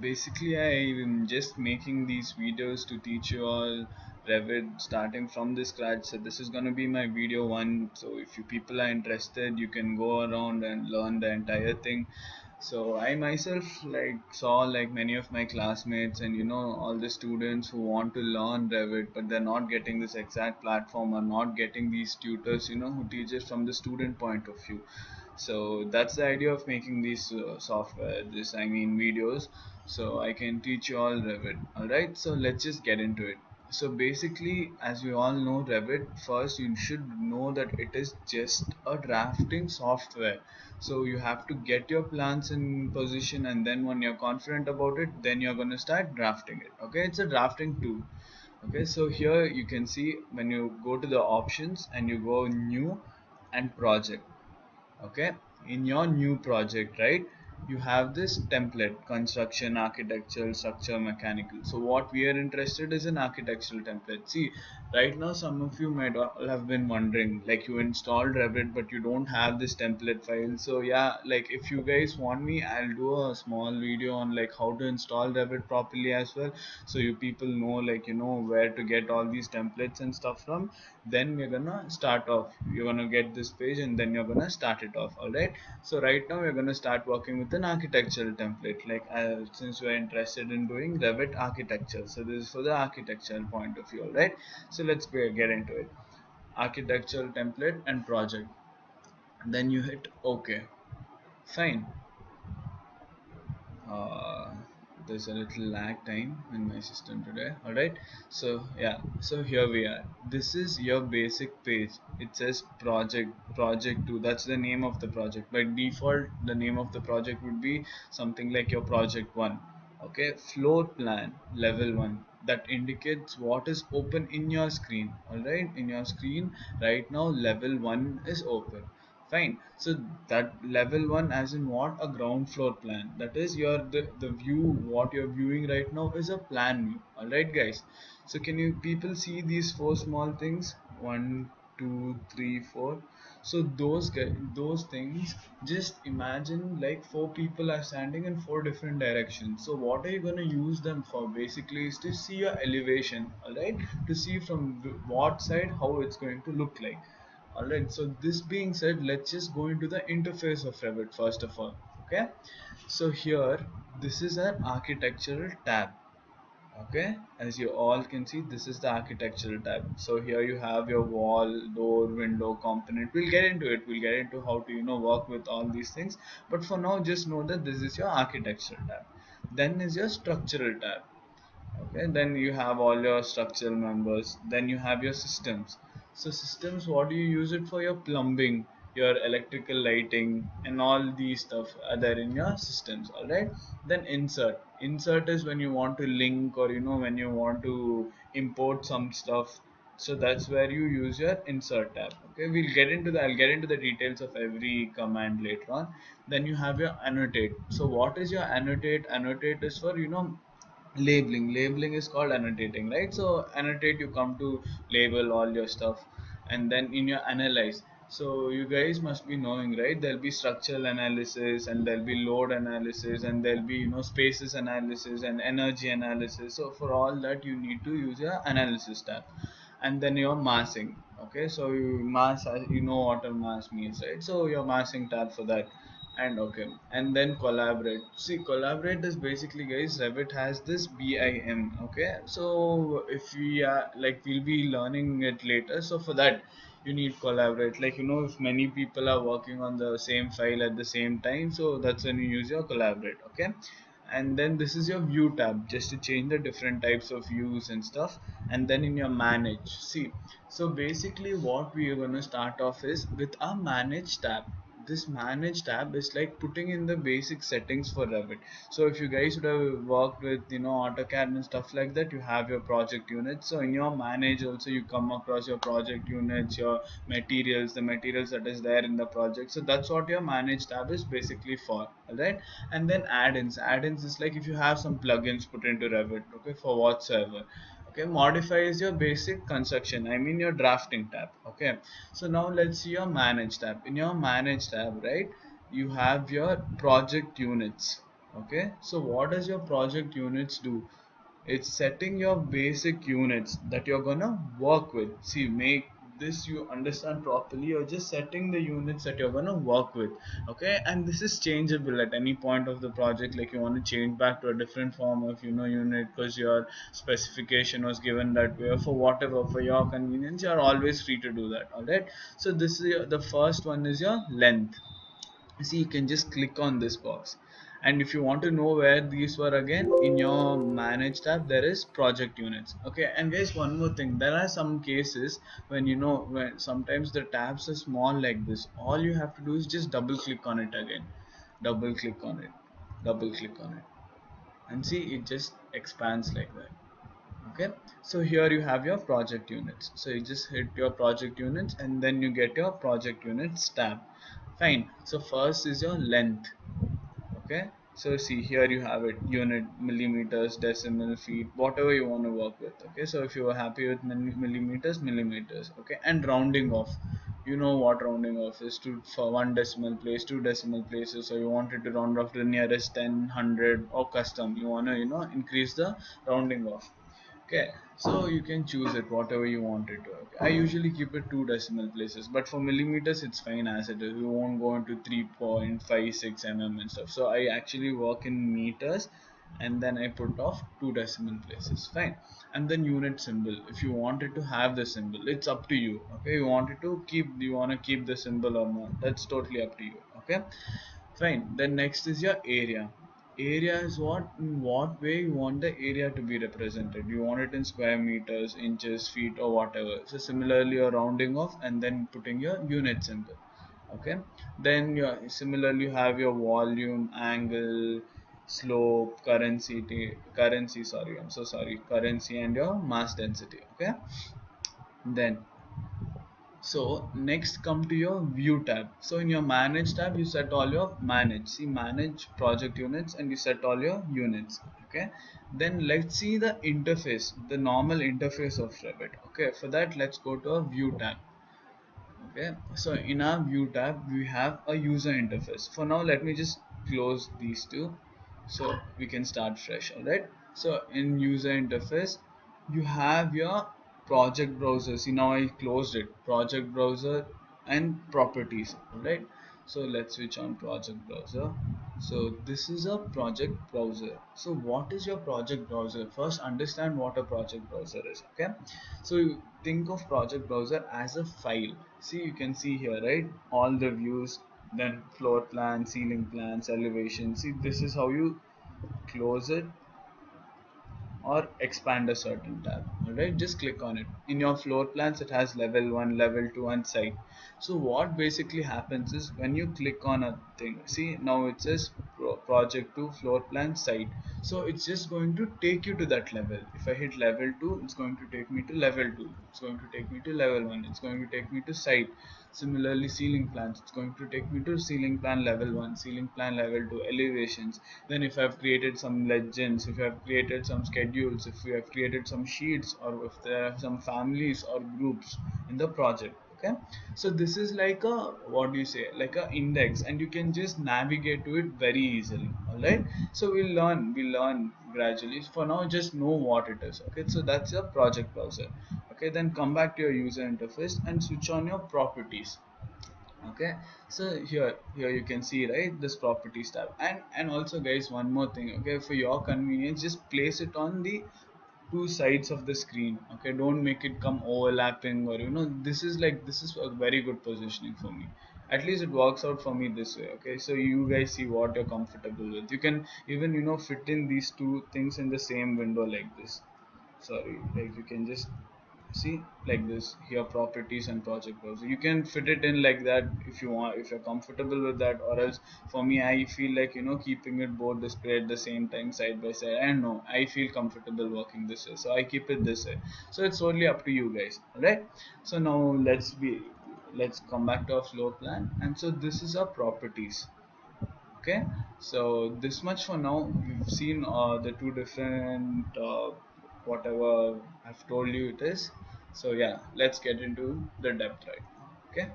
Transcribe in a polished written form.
Basically I'm just making these videos to teach you all Revit starting from the scratch. So this is going to be my video one, so if you people are interested you can go around and learn the entire thing. So I myself saw many of my classmates and all the students who want to learn Revit, but they're not getting this exact platform or not getting these tutors who teaches from the student point of view. So that's the idea of making these software, this I mean videos, so I can teach you all Revit. Alright, so let's just get into it. So basically, as you all know Revit, first you should know that it is just a drafting software. So you have to get your plans in position, and then when you're confident about it, then you're going to start drafting it. Okay, it's a drafting tool. Okay, so here you can see when you go to the options and you go new and project. Okay, in your new project, right, you have this template: construction, architectural, structure, mechanical. So what we are interested is an architectural template. See, right now some of you might all have been wondering, like, you installed Revit but you don't have this template file. So yeah, like, if you guys want me, I'll do a small video on like how to install Revit properly as well, so you people know, like, where to get all these templates and stuff from. Then we're gonna start off. You're gonna get this page and then you're gonna start it off. All right, so right now we're gonna start working with an architectural template, like, since we're interested in doing Revit architecture, so this is for the architectural point of view. All right, so let's get into it. Architectural template and project, then you hit OK. Fine. uh, there's a little lag time in my system today. All right, so yeah, so here we are. This is your basic page. It says project 2. That's the name of the project. By default, the name of the project would be something like your project 1. Okay, floor plan level 1, that indicates what is open in your screen. All right, in your screen right now level 1 is open. Fine. So that level 1, as in what? A ground floor plan. That is the view. What you're viewing right now is a plan view. Alright guys. So can you people see these four small things? One, two, three, four. So those things, just imagine like four people are standing in four different directions. So what are you gonna use them for? Basically is to see your elevation. Alright, to see from what side how it's going to look like. Alright, so this being said, let's just go into the interface of Revit first of all. Okay, so here this is an architectural tab. Okay, as you all can see, this is the architectural tab. So here you have your wall, door, window component. We'll get into it. We'll get into how to work with all these things. But for now, just know that this is your architectural tab. Then is your structural tab. Okay, then you have all your structural members. Then you have your systems. So systems, what do you use it for? Your plumbing, your electrical lighting, and all these stuff are there in your systems. All right, then insert is when you want to link, or when you want to import some stuff. So that's where you use your insert tab. Okay, I'll get into the details of every command later on. Then you have your annotate. So what is your annotate is for labeling is called annotating, right? So annotate, you come to label all your stuff. And then in your analyze, so you guys must be knowing, right? There'll be structural analysis, and there'll be load analysis, and there'll be spaces analysis and energy analysis. So for all that you need to use your analysis tab. And then your massing. Okay, so you mass, what a mass means, right? So your massing tab for that. And okay, and then collaborate. See, collaborate is basically, guys, Revit has this BIM. Okay, so if we are like, we'll be learning it later, so for that you need collaborate. Like, if many people are working on the same file at the same time, so that's when you use your collaborate. Okay, and then this is your view tab, just to change the different types of views and stuff. And then in your manage, see, so basically what we are going to start off is with our manage tab. This manage tab is like putting in the basic settings for Revit. So if you guys would have worked with AutoCAD and stuff like that, you have your project units. So in your manage also, you come across your project units, your materials, the materials that is there in the project. So that's what your manage tab is basically for. Alright, and then add-ins is like if you have some plugins put into Revit, okay, for whatsoever. Okay, modify is your basic construction, I mean your drafting tab. Okay, so now let's see your manage tab. In your manage tab, right, you have your project units. Okay, so what does your project units do? It's setting your basic units that you're gonna work with. See, make this you understand properly. You're just setting the units that you're gonna work with. Okay, and this is changeable at any point of the project. Like you want to change back to a different form of unit because your specification was given that way, or for whatever, for your convenience, you're always free to do that. All right. So this is the first one is your length. See, you can just click on this box, and if you want to know where these were, again in your manage tab there is project units. Okay, and guys, one more thing, there are some cases when when sometimes the tabs are small like this, all you have to do is just double click on it again, double click on it, double click on it, and see, it just expands like that. Okay, so here you have your project units, so you just hit your project units and then you get your project units tab. Fine, so first is your length. Okay, so see, here you have it, unit, millimeters, decimal, feet, whatever you want to work with. Okay, so if you are happy with millimeters. Okay, and rounding off, you know what rounding off is, to for one decimal place, two decimal places, so you wanted to round off to the nearest 10, 100, or custom, you want to increase the rounding off. Okay, so you can choose it whatever you want it to. Okay. I usually keep it two decimal places, but for millimeters it's fine as it is. We won't go into 3.56 mm and stuff. So I actually work in meters, and then I put off two decimal places. Fine, and then unit symbol. If you wanted to have the symbol, it's up to you. Okay, you want to keep the symbol or not? That's totally up to you. Okay. Fine. Then next is your area. Area is in what way you want the area to be represented. You want it in square meters, inches, feet, or whatever. So similarly, you're rounding off and then putting your unit symbol. Okay. Then similarly you have your volume, angle, slope, currency. Sorry, I'm so sorry. Currency and your mass density. Okay. Then so next come to your view tab. So in your manage tab you set all your manage project units, and you set all your units. Okay, then let's see the interface, the normal interface of Revit. Okay, for that let's go to a view tab. Okay, so in our view tab we have a user interface. For now let me just close these two so we can start fresh. All right, so in user interface you have your project browser. See, now I closed it, project browser and properties. All right, so let's switch on project browser. So this is a project browser. So what is your project browser? First understand what a project browser is. Okay, so you think of project browser as a file. See, you can see here, right, all the views, then floor plan, ceiling plans, elevation. See, this is how you close it or expand a certain tab. Alright, just click on it. In your floor plans it has level 1, level 2 and site. So what basically happens is when you click on a thing, see, now it says project 2 floor plan site, so it's just going to take you to that level. If I hit level 2, it's going to take me to level 2, it's going to take me to level 1, it's going to take me to site. Similarly, ceiling plans, it's going to take me to ceiling plan level 1, ceiling plan level 2, elevations. Then if I've created some legends, if I've created some schedules, if we have created some sheets, or if there are some families or groups in the project. Okay, so this is like a, what do you say, like a index, and you can just navigate to it very easily. All right, so we'll learn gradually. For now, just know what it is. Okay, so that's your project browser. Okay, then come back to your user interface and switch on your properties. Okay, so here you can see, right, this properties tab. And also guys, one more thing. Okay, for your convenience, just place it on the two sides of the screen. Okay, don't make it come overlapping, or this is a very good positioning for me. At least it works out for me this way. Okay, so you guys see what you're comfortable with. You can even fit in these two things in the same window like this. Sorry, like you can just see like this here, properties and project browser. You can fit it in like that if you want, if you're comfortable with that. Or else, for me, I feel like keeping it both displayed at the same time side by side, and no, I feel comfortable working this way, so I keep it this way. So it's totally up to you guys. All right, so now let's come back to our floor plan. And so this is our properties. Okay, so this much for now. We've seen the two different whatever I've told you it is. So yeah, let's get into the depth right now. Okay,